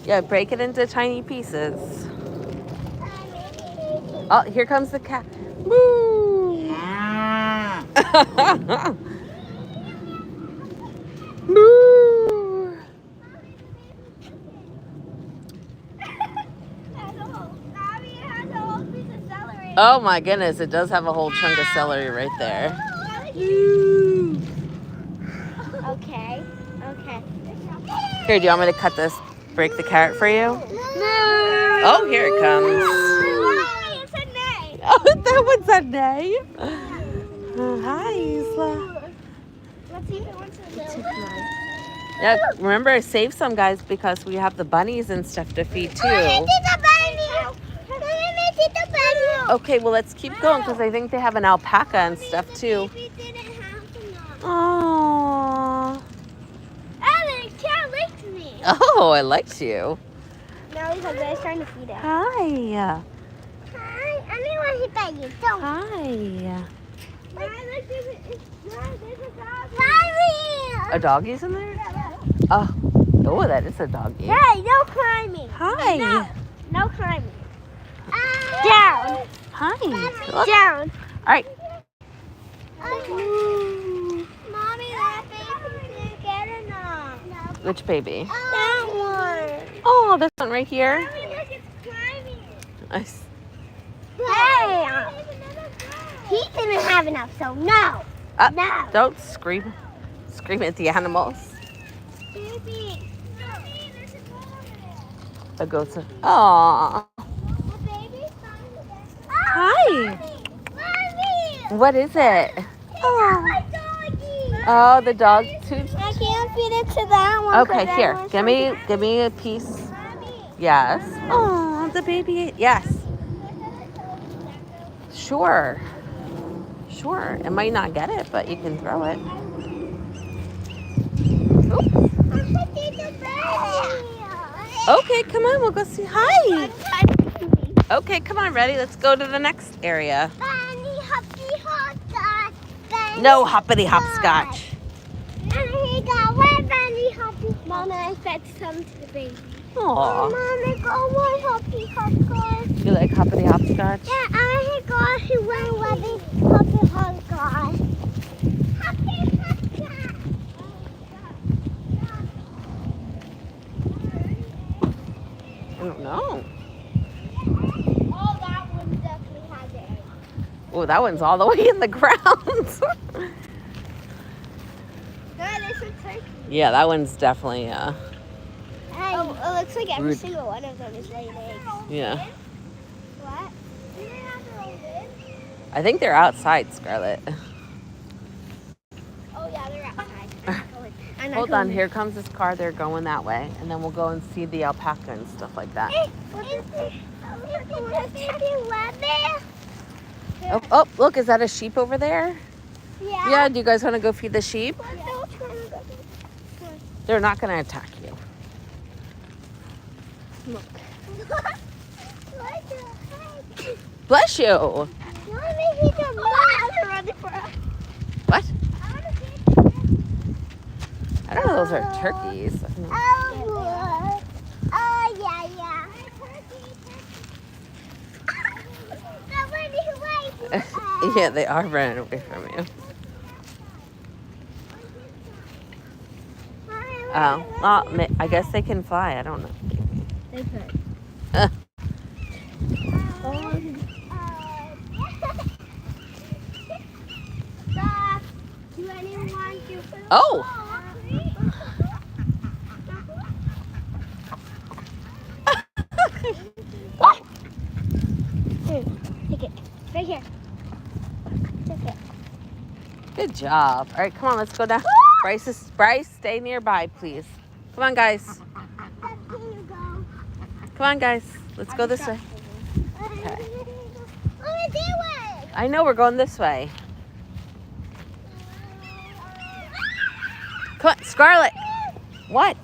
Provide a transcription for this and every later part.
Yeah, break it into tiny pieces. Oh, here comes the cat. Moo! Moo! Oh my goodness, it does have a whole chunk of celery right there. Okay. Here, do you want me to cut this, break the carrot for you? No. Oh, here it comes. It's a nay. Oh, that one's a nay. Hi, Isla. Let's see if it wants to live. Yeah, remember, save some, guys, because we have the bunnies and stuff to feed too. Okay, well, let's keep going because I think they have an alpaca and stuff too. Aww. The cat licked me. Oh, I liked you. No, because I was trying to feed it. Hi. Hi, I didn't want to pet you. Don't. Hi. Mommy! A doggy's in there? Oh, that is a doggy. Hey, no climbing. Hi. No climbing. Down. Hi. Look. Down. All right. Mommy, that baby didn't get enough. Which baby? That one. Oh, this one right here. Mommy, look, it's climbing. Nice. Hey. He didn't have enough, so no. No. Don't scream. Scream at the animals. Baby. Mommy, there's a goat over there. The goats are... Aww. The baby's fine again. Hi. Mommy. What is it? My doggy. Oh, the dog too. I can't feed it to that one. Okay, here. Give me a piece. Mommy. Yes. Oh, the baby. Yes. Sure. Sure. It might not get it, but you can throw it. Oop. Okay, come on. We'll go see. Hi. Okay, come on, ready? Let's go to the next area. No hoppity hopscotch. Mama, I fed some to the baby. Aw. Mama, go one hoppy hopscotch. You like hoppity hopscotch? Yeah, I got one hoppy hopscotch. Hoppy hopscotch. I don't know. Oh, that one definitely has it. Oh, that one's all the way in the ground. Yeah, that one's definitely, Oh, it looks like every Rude. single one of them is laying eggs. yeah. What? Do they have their own eggs? I think they're outside, Scarlett. Oh, yeah, they're outside. Hold on, here comes this car. They're going that way. And then we'll go and see the alpaca and stuff like that. Oh, look, is that a sheep over there? Yeah. Yeah, do you guys want to go feed the sheep? They're not going to attack you. Look. Bless you. What? I don't know, those are turkeys. Yeah, they are running away from you. Oh, well, I guess they can fly. I don't know. They could. Oh! Here, take it. Right here. Take it. Good job. All right, come on, let's go down. Bryce, stay nearby, please. Come on, guys. Come on, guys. Let's go this way. Okay. I know, we're going this way. Come on, Scarlett. What?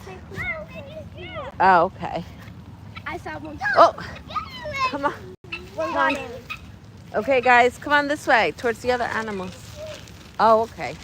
Oh, okay. I saw one. Oh, come on. Come on. Okay, guys, come on this way, towards the other animals. Oh, okay.